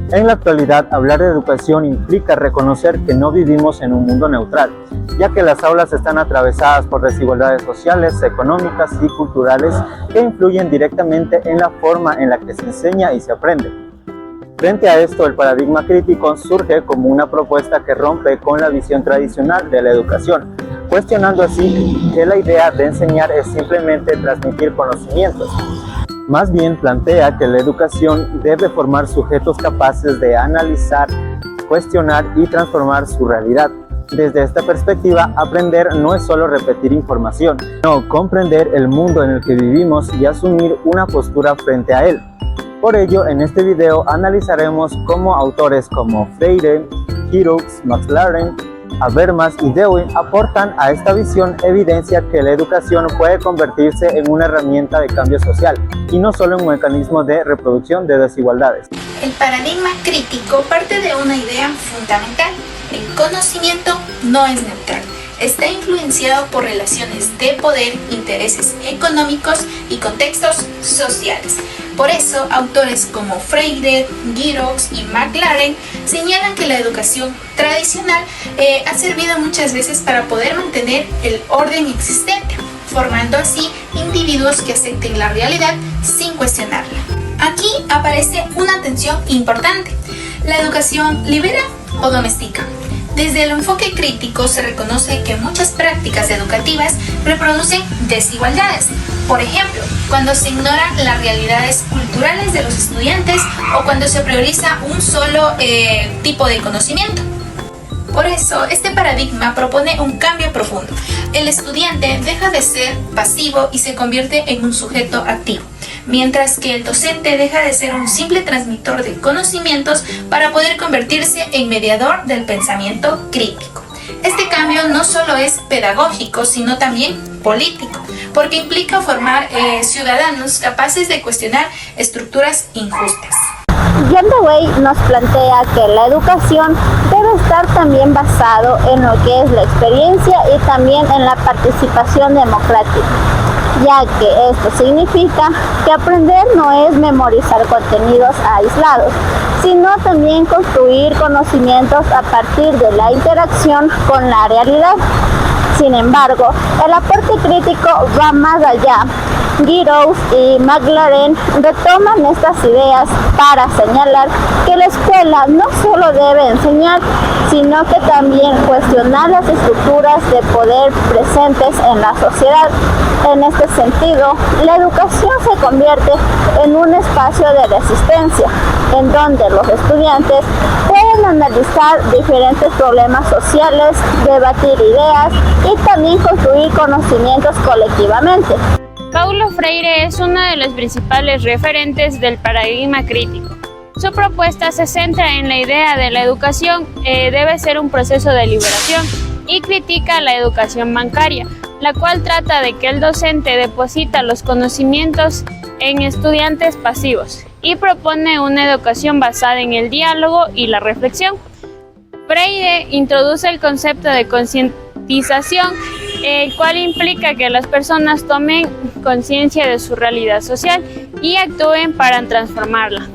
En la actualidad, hablar de educación implica reconocer que no vivimos en un mundo neutral, ya que las aulas están atravesadas por desigualdades sociales, económicas y culturales que influyen directamente en la forma en la que se enseña y se aprende. Frente a esto, el paradigma crítico surge como una propuesta que rompe con la visión tradicional de la educación, cuestionando así que la idea de enseñar es simplemente transmitir conocimientos. Más bien plantea que la educación debe formar sujetos capaces de analizar, cuestionar y transformar su realidad. Desde esta perspectiva, aprender no es solo repetir información, sino comprender el mundo en el que vivimos y asumir una postura frente a él. Por ello, en este video analizaremos cómo autores como Freire, Giroux, McLaren, Habermas y Dewey aportan a esta visión evidencia que la educación puede convertirse en una herramienta de cambio social y no solo en un mecanismo de reproducción de desigualdades. El paradigma crítico parte de una idea fundamental: el conocimiento no es neutral. Está influenciado por relaciones de poder, intereses económicos y contextos sociales. Por eso, autores como Freire, Giroux y McLaren señalan que la educación tradicional ha servido muchas veces para poder mantener el orden existente, formando así individuos que acepten la realidad sin cuestionarla. Aquí aparece una tensión importante: ¿la educación libera o domestica? Desde el enfoque crítico se reconoce que muchas prácticas educativas reproducen desigualdades. Por ejemplo, cuando se ignoran las realidades culturales de los estudiantes o cuando se prioriza un solo tipo de conocimiento. Por eso, este paradigma propone un cambio profundo. El estudiante deja de ser pasivo y se convierte en un sujeto activo, mientras que el docente deja de ser un simple transmisor de conocimientos para poder convertirse en mediador del pensamiento crítico. Este cambio no solo es pedagógico, sino también político, porque implica formar ciudadanos capaces de cuestionar estructuras injustas. John Dewey nos plantea que la educación debe estar también basado en lo que es la experiencia y también en la participación democrática, ya que esto significa que aprender no es memorizar contenidos aislados, sino también construir conocimientos a partir de la interacción con la realidad. Sin embargo, el aporte crítico va más allá. Giroux y McLaren retoman estas ideas para señalar que la escuela no solo debe enseñar, sino que también cuestionar las estructuras de poder presentes en la sociedad. En este sentido, la educación se convierte en un espacio de resistencia, en donde los estudiantes pueden analizar diferentes problemas sociales, debatir ideas y también construir conocimientos colectivamente. Paulo Freire es uno de los principales referentes del paradigma crítico. Su propuesta se centra en la idea de la educación debe ser un proceso de liberación y critica la educación bancaria, la cual trata de que el docente deposita los conocimientos en estudiantes pasivos y propone una educación basada en el diálogo y la reflexión. Freire introduce el concepto de concientización, el cual implica que las personas tomen conciencia de su realidad social y actúen para transformarla.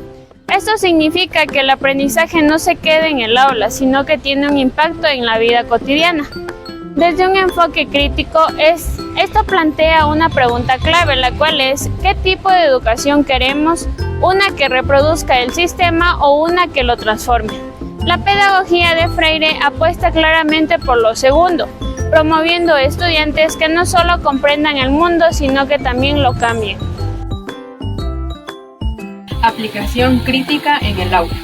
Esto significa que el aprendizaje no se queda en el aula, sino que tiene un impacto en la vida cotidiana. Desde un enfoque crítico, esto plantea una pregunta clave, la cual es: ¿qué tipo de educación queremos? ¿Una que reproduzca el sistema o una que lo transforme? La pedagogía de Freire apuesta claramente por lo segundo, promoviendo estudiantes que no solo comprendan el mundo, sino que también lo cambien. Aplicación crítica en el aula.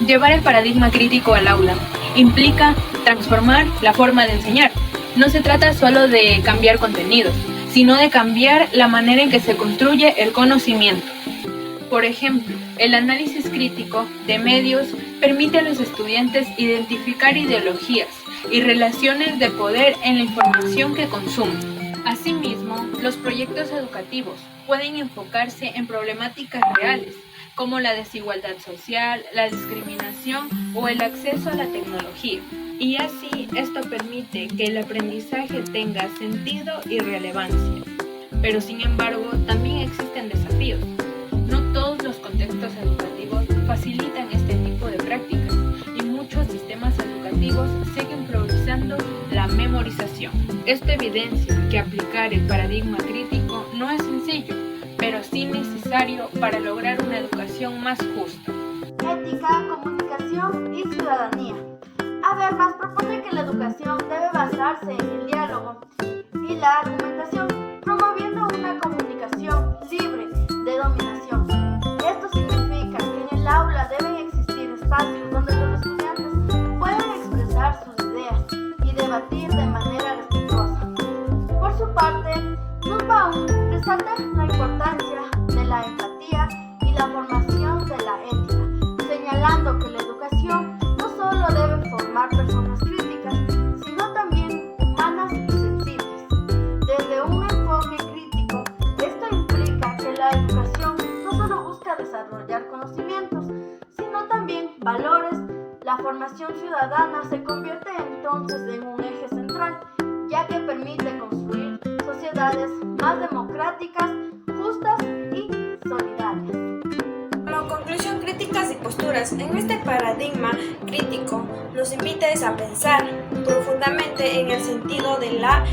Llevar el paradigma crítico al aula implica transformar la forma de enseñar. No se trata solo de cambiar contenidos, sino de cambiar la manera en que se construye el conocimiento. Por ejemplo, el análisis crítico de medios permite a los estudiantes identificar ideologías y relaciones de poder en la información que consumen. Asimismo, los proyectos educativos pueden enfocarse en problemáticas reales, como la desigualdad social, la discriminación o el acceso a la tecnología. Y así, esto permite que el aprendizaje tenga sentido y relevancia. Pero sin embargo, también existen desafíos. No todos los contextos educativos facilitan Esto evidencia que aplicar el paradigma crítico no es sencillo, pero sí necesario para lograr una educación más justa. Ética, comunicación y ciudadanía. Además, propone que la educación debe basarse en el diálogo y la argumentación, promoviendo una comunicación libre de dominación. Esto significa que en el aula deben existir espacios donde los estudiantes puedan expresar sus ideas y debatir de manera respetuosa. Por su parte, Nussbaum resalta la importancia de la empatía y la formación de la ética, señalando que la educación no solo debe formar personas críticas, sino también humanas y sensibles. Desde un enfoque crítico, esto implica que la educación no solo busca desarrollar conocimientos, sino también valores. La formación ciudadana se convierte entonces en un eje central, ya que permite construir sociedades más democráticas, justas y solidarias. Como conclusión, críticas y posturas en este paradigma crítico nos invita a pensar profundamente en el sentido de la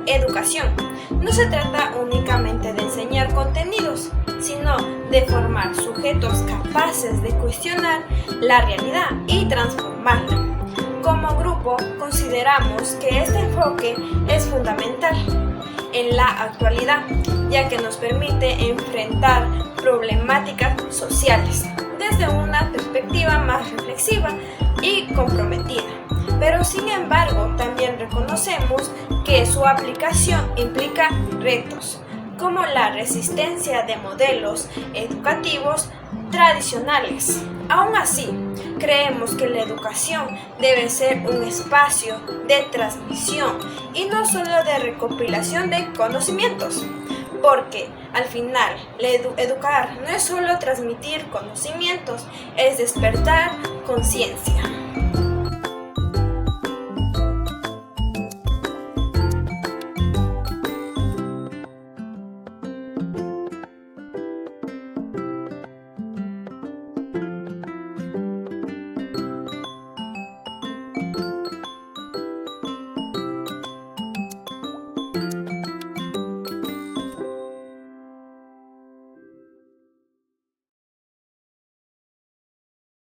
educación. No se trata únicamente de enseñar contenidos, sino de formar sujetos capaces de cuestionar la realidad y transformarla. Como grupo, consideramos que este enfoque es fundamental en la actualidad, ya que nos permite enfrentar problemáticas sociales desde una perspectiva más reflexiva y comprometida. Pero sin embargo, también reconocemos que su aplicación implica retos, como la resistencia de modelos educativos tradicionales. Aún así, creemos que la educación debe ser un espacio de transmisión y no solo de recopilación de conocimientos, porque al final educar no es solo transmitir conocimientos, es despertar conciencia.